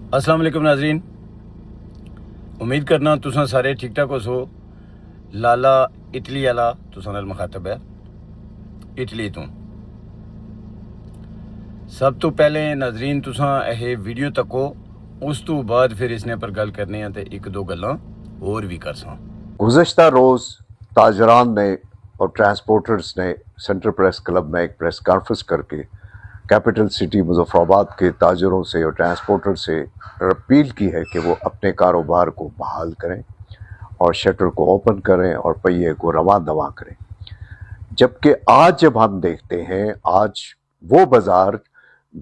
अस्सलाम वालेकुम नाजरीन, उम्मीद करना तुसां सारे ठीक ठाक हो। लाला इटली आला तुसां नाल मुखातब है इटली तो। सब तो पहले नाजरीन तुसां यह वीडियो तको, उस तो बाद फिर इसने पर गल करने हैं तो एक दो गल्लां होर भी करसां। गुज़श्ता रोज़ ताजरान ने और ट्रांसपोर्टर्स ने सेंट्रल प्रेस क्लब में एक प्रेस कॉन्फ्रेंस करके कैपिटल सिटी मुजफ्फराबाद के ताजरों से और ट्रांसपोर्टर से अपील की है कि वो अपने कारोबार को बहाल करें और शटर को ओपन करें और पहिए को रवां दवा करें। जबकि आज जब हम देखते हैं, आज वो बाजार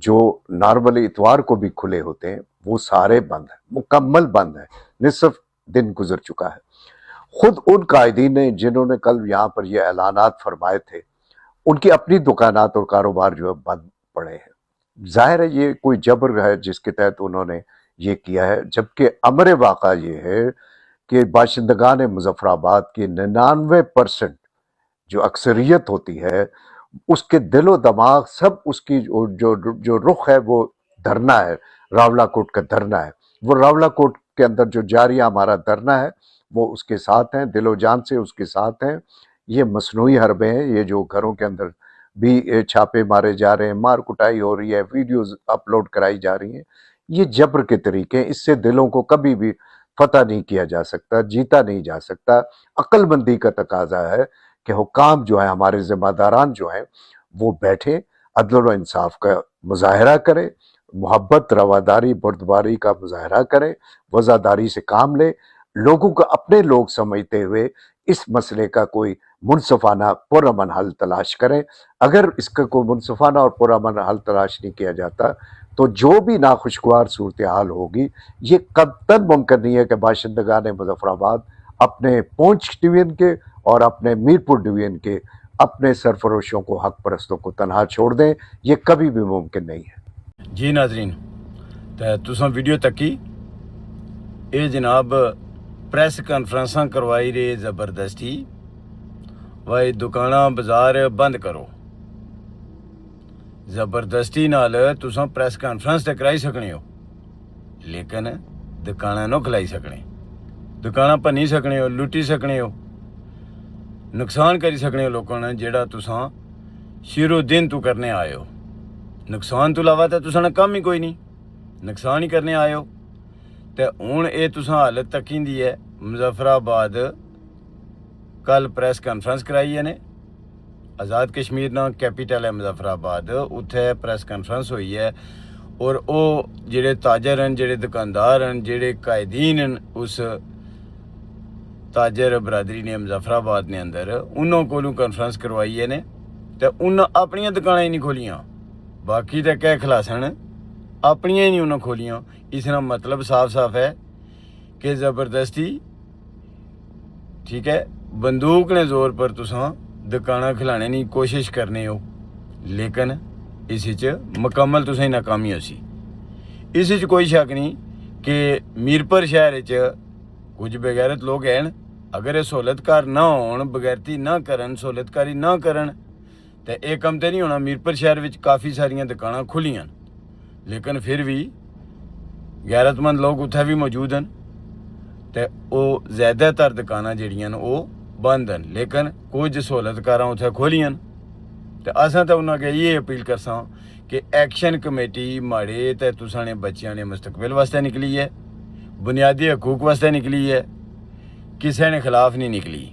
जो नॉर्मली इतवार को भी खुले होते हैं वो सारे बंद हैं, मुकम्मल बंद है। निसफ दिन गुजर चुका है। खुद उन कायदीन ने जिन्होंने कल यहाँ पर ये ऐलानात फरमाए थे, उनकी अपनी दुकानात और कारोबार जो है बंद पड़े हैं। जाहिर है ये कोई जबर है जिसके तहत उन्होंने ये किया है, जबकि अमर वाक़ा ये है कि बाशिंदगान मुजफ्फराबाद की 99% जो अक्सरियत होती है उसके दिलो दिमाग सब उसकी जो रुख है वो धरना है, रावलाकोट का धरना है। वो रावलाकोट के अंदर जो जारी हमारा धरना है वो उसके साथ हैं, दिलो जान से उसके साथ हैं। ये मसनूई हरबे हैं, ये जो घरों के अंदर भी छापे मारे जा रहे हैं, मार कुटाई हो रही है, वीडियोस अपलोड कराई जा रही हैं, ये जबर के तरीके हैं। इससे दिलों को कभी भी फतह नहीं किया जा सकता, जीता नहीं जा सकता। अक्लमंदी का तकाजा है कि हुकाम जो है, हमारे जिम्मेदारान जो हैं, वो बैठे अदल और इंसाफ का मुजाहरा करें, मोहब्बत रवादारी बुर्दबारी का मुजाहरा करें, वज़ादारी से काम ले, लोगों को अपने लोग समझते हुए इस मसले का कोई मुनसफाना पुरअमन हल तलाश करें। अगर इसका कोई मुनसफाना और पुरअमन हल तलाश नहीं किया जाता तो जो भी नाखुशगवार सूरत हाल होगी, ये कतई मुमकिन नहीं है कि बाशिंदगान मुजफ्फराबाद अपने पूंछ डिवीजन के और अपने मीरपुर डिवीजन के अपने सरफरोशों को, हक परस्तों को तनहा छोड़ दें। ये कभी भी मुमकिन नहीं है। जी नाजरीन, तो तुसां वीडियो तकी ये जनाब प्रेस कॉन्फ्रेंसां करवाई रहे जबरदस्ती, भाई दुकाना बाजार बंद करो। जबरदस्ती नाल तुसां प्रेस कॉन्फ्रेंस तो कराई सकने हो, लेकिन दुकाना नो खलाई सकने, दुकाना भन्नी सकने हो, लुट्टी सकने हो, नुकसान करी सकने हो लोगों ने, जेड़ा तुसां शिरो दिन तू करने आए हो। नुकसान तो इलावा तो तुसां कम ही कोई नहीं, नुकसान ही करने आए हो। तो हुण ये तुसां हालत तकी दी है। मुजफ्फराबाद कल प्रेस कॉन्फ्रेंस कराई है ने, आज़ाद कश्मीर ना कैपिटल है मुजफ्फराबाद, उत्थे प्रेस कॉन्फ्रेंस हुई है। और वो जेड़े ताजर हैं, जेड़े दुकानदार हैं, जेड़े कायदीन हैं उस ताजर बरादरी ने मुजफ्फराबाद ने अंदर, उन्हों कोलों कॉन्फ्रेंस करवाई है ने, तो उन्हें अपनियां दुकानां ही नहीं खोलियां। बाकी तो कह खलासन अपनियां ही नहीं उन्हें खोलियां। इसका मतलब साफ साफ है कि ज़बरदस्ती, ठीक है, बंदूक ने जोर पर तुसां दुकाना खिलाने की कोशिश करने हो, लेकिन इस मुकम्मल तुसें नाकामी होसी। इस कोई शक नहीं कि मीरपुर शहर कुछ बेगैरत लोग हैं। अगर ये सहूलतकार ना हो, बगैरती ना करन, सहूलतकारी ना करन, तो यह कम तो नहीं होना। मीरपुर शहर में काफ़ी सारियां दुकानां खुलियां, लेकिन फिर भी गैरतमंद लोग उत्थे भी मौजूद हैं। तो वो ज़्यादातर दुकानां जिहड़ियां वो बंद हैं, लेकिन कुछ सहूलतकारां उत्थे खोलियां। तो असां तो उन्होंने ये अपील करसां कि एक्शन कमेटी माड़े तो तुसां ने बच्चों ने मुस्तकबिल वास्ते निकली है, बुनियादी हकूक वास्ते निकली है, किसी ने खिलाफ नहीं निकली।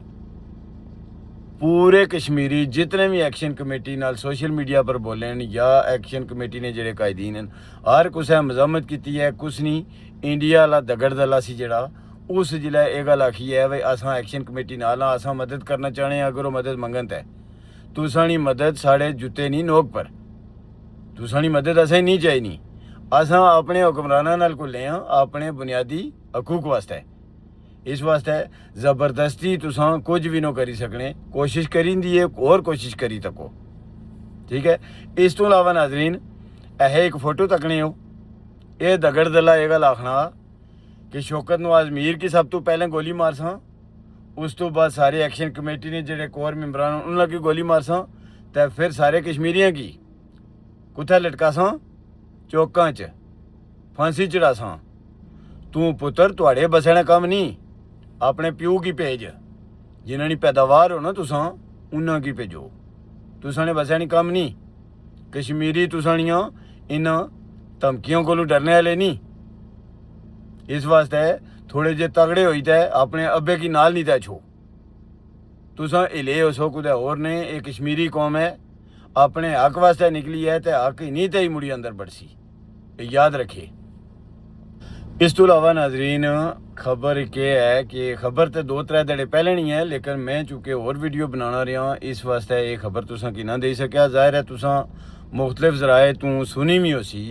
पूरे कश्मीरी जितने भी एक्शन कमेटी नाल सोशल मीडिया पर बोले या एक्शन कमेटी ने जेड़े कायदीन हैं, हर कुछ मजम्मत की है। कुछ नहीं, इंडिया वाला दगड़ दला सी जेड़ा, उस जिले यह गल आखी है भाई असां एक्शन कमेटी नाल असां मदद करना चाहते हैं। अगर वो मदद मंगन तो तुसानी मदद साढ़े जुत्ते नहीं नोक पर, तुसानी मदद असें नहीं चाहिए। असां अपने हुक्मरानां नाल घुले हां अपने बुनियादी हकूक वास्ते। इस वास्ते ज़बरदस्ती तुसां कुछ भी नो करी सकने। कोशिश करी दी है, और कोशिश करी तको, ठीक है। इस तो अलावा नाजरीन यह एक फोटो तकने हो, ये दगड़ दला यह गल आखना कि शौकत नवाज मीर की सब तो पहले गोली मारसा, उस तो बाद सारे एक्शन कमेटी ने जेडे कोर मैंबरान उन्होंने की गोली मारसा, तो फिर सारे कश्मीरियों की कुत्थे लटकासा चौकां च। ਫਾਂਸੀ ਚੜਾਸਾਂ। ਤੂੰ ਪੁੱਤਰ ਤੁਹਾਡੇ ਬਸਣਾ ਕੰਮ ਨਹੀਂ, ਆਪਣੇ ਪਿਓ ਕੀ ਭੇਜ, ਜਿਨ੍ਹਾਂ ਦੀ ਪੈਦਾਵਾਰ ਹੋ ਨਾ ਤੁਸਾਂ ਉਹਨਾਂ ਕੀ ਭੇਜੋ। ਤੁਸਾਂ ਨੇ ਬਸਣਾ ਕੰਮ ਨਹੀਂ। कश्मीरी तुसानियां इन धमकियों को डरने वाले नहीं। इस वास्ते थोड़े जे तगड़े होई ते अपने अब्बे की नाल नहीं तै छो। तुसां हिले हो सो कुदै होर ने। ये कश्मीरी कौम है, अपने हक वास्ते निकली है ते हक ही नहीं ते ही मुड़ी अंदर बड़सी। ये याद रखे। इस तो इलावा नाजरीन खबर एक है कि खबर तो 2-3 दिहाड़े पहले नहीं है, लेकिन मैं चूँकि और वीडियो बनाना रहा इस वास्ते ये खबर तुसां की ना दे सकिया। जाहिर है तुसां मुख्तलिफ जराए तू सुनी भी हो सी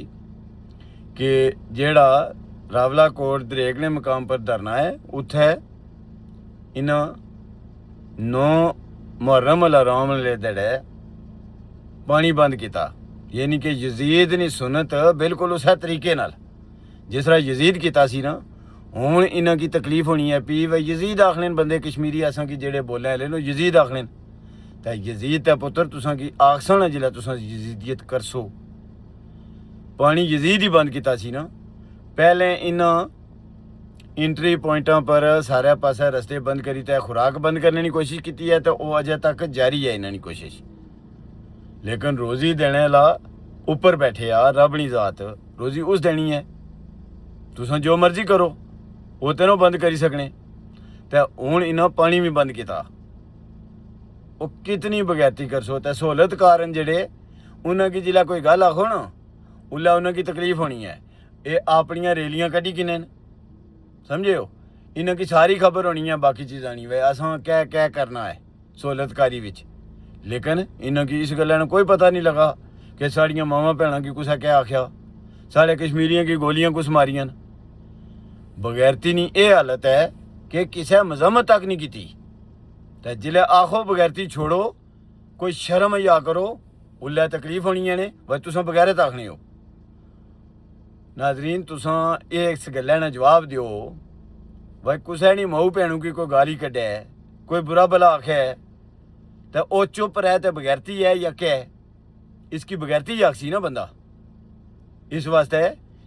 कि जेड़ा रावला कोट दरेगले मकाम पर धरना है उत्थे इन 9 मुहर्रम अल हराम ले दड़े पानी बंद किया। यानी कि यजीद ने सुनत बिल्कुल उस तरीके नाल जिस तरह यजीद किया सी ना, हुण इन्हां की तकलीफ होनी है पी वे यजीद आखने बंदे कश्मीरी असां की जेड़े बोलने वाले नो यजीद आखने ते यजीद ते पुत्र तुसां की आखसन जिला तुसां यजीदियत करसो। पानी यजीद ही बंद किया सी ना। पहले इन्हां इंट्री पॉइंटां पर सारे पासे रस्ते बंद करी ते खुराक बंद करने की कोशिश की है, तो वह अजे तक जारी है इन्हां दी कोशिश। लेकिन रोज़ी देने ला ऊपर बैठे आ रब नी जात, रोज़ी उस देनी है। तुसां जो मर्जी करो वो तेनों बंद करी सकने। तो हुण इन्हां पानी भी बंद किया। वो कितनी बगैरती कर सो। तो सहूलत कारण जेड़े उन्हां की जिला कोई गल आखो ना उल्ला उन्हां की तकलीफ होनी है। ये अपनियां रैलियां कड्ढी किने समझे हो। इन्हां की सारी खबर होनी है, बाकी चीज़ां नहीं वे असां क्या क्या करना है सहूलतकारी विच। लेकिन इन्हां की इस गल्ला कोई पता नहीं लगा कि साड़ियां मावां भैणां की कुसै क्या आख्या, साढ़े कश्मीरियों की गोलियां कुछ मारियां। बगैरती नहीं ये हालत है कि किसी मजम्मत तक नहीं की। तो जिले आखो बगैरती छोड़ो, कोई शर्म या करो, उल्लै तकलीफ होनी है ने भाई तुसां बगैरत आखने हो। नाजरीन तुसां ये इस गल्लै ना जवाब दियो भाई कुसै नी माऊ भैनू की कोई गाली कड्ढे है, कोई बुरा भला आखे है तो वह चुप रहे तो बगैरती है या क्या है। इसकी बगैरती आखसी ना बंदा। इस वास्ते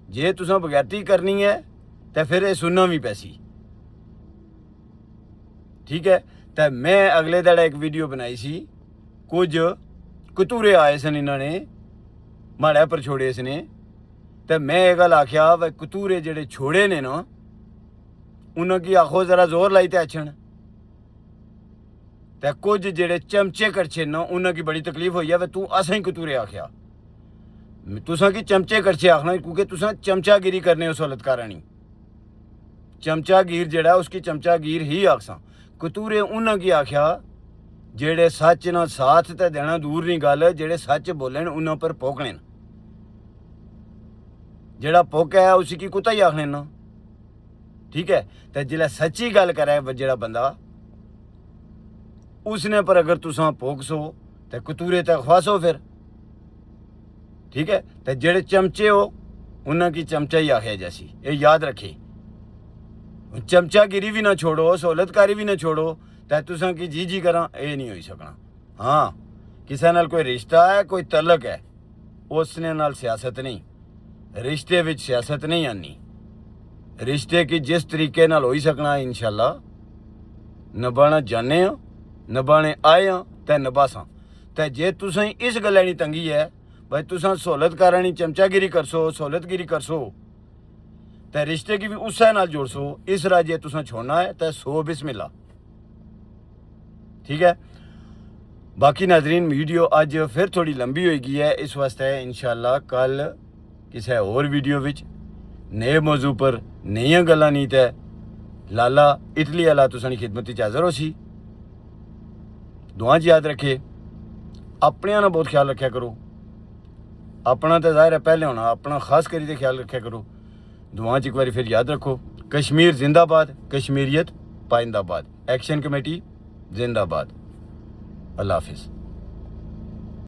जे तुसां बगैरती करनी है तो फिर ये सुनना भी पैसी। ठीक है। तो मैं अगले दिन एक वीडियो बनाई सी, कुछ कतूरे आए सन इन्होंने माड़े पर छोड़े इसने। तो मैं ये गल आख्या भाई कतूरे जेड़े छोड़े ने ना उन्होंने आखो जरा जोर लाई ते अछन। तो कुछ जेड़े चमचे कड़छे ना उन्होंने बड़ी तकलीफ हुई है भाई तू असें कतूरे आख्या। तुसां की चमचे कड़छे आखना क्योंकि तुसां चमचागिरी करने हो सहूलतकारानी। चमचागिर जेड़ा उसकी चमचागिर ही आखसां। कतूरे उन्हां की आख्या जेड़े सच ना साथ ते देना दूर नहीं गल, जेड़े सच बोलन उन्हां पर भोकने। जेड़ा भोक है उसी की कुत्ता ही आखने ना। ठीक है। तो जिला सच्ची गल करे जेड़ा बंदा उसने पर अगर तुसां भोकसो तो कतूरे तक खवासो फिर। ठीक है। तो जेड़े चमचे हो उन्हां की चमचा ही आखे जैसी, ये याद रखे। चमचागिरी भी ना छोड़ो, सहूलतकारी भी ना छोड़ो, तो तुसां की जी जी करा ये नहीं हो सकना। हाँ किसी नाल कोई रिश्ता है, कोई तलक है, उसने नाल सियासत नहीं। रिश्ते विच सियासत नहीं आनी। रिश्ते की जिस तरीके नाल हो सकना इंशाअल्लाह नभाना जाने नभाने आए हाँ तो नभासां। तो जे तुसां इस गल्ला नहीं तंगी है भाई तुसां सहूलतकारानी चमचागिरी करसो, सहूलतगिरी करसो, तो रिश्ते की भी उस नाल जोड़सो। इस राह जे तुसां छोड़ना है तो सो बिस्मिल्लाह। ठीक है। बाकी नाजरीन वीडियो अज फिर थोड़ी लंबी हो गई है, इस वास्ते इंशाअल्लाह कल किसी और वीडियो विच नए मौजू पर नई गल्लां नहीं तो लाला इटली वाला तुसां खिदमत च हाज़र हो सी। दुआ च याद रखे, अपने ना बहुत ख्याल रखा करो। अपना तो जाहिर है पहले होना, अपना खास करी तो ख्याल रखा करो। दुआ च एक बार फिर याद रखो, कश्मीर जिंदाबाद, कश्मीरियत पाइंदाबाद, एक्शन कमेटी जिंदाबाद। अल्लाह हाफिज़।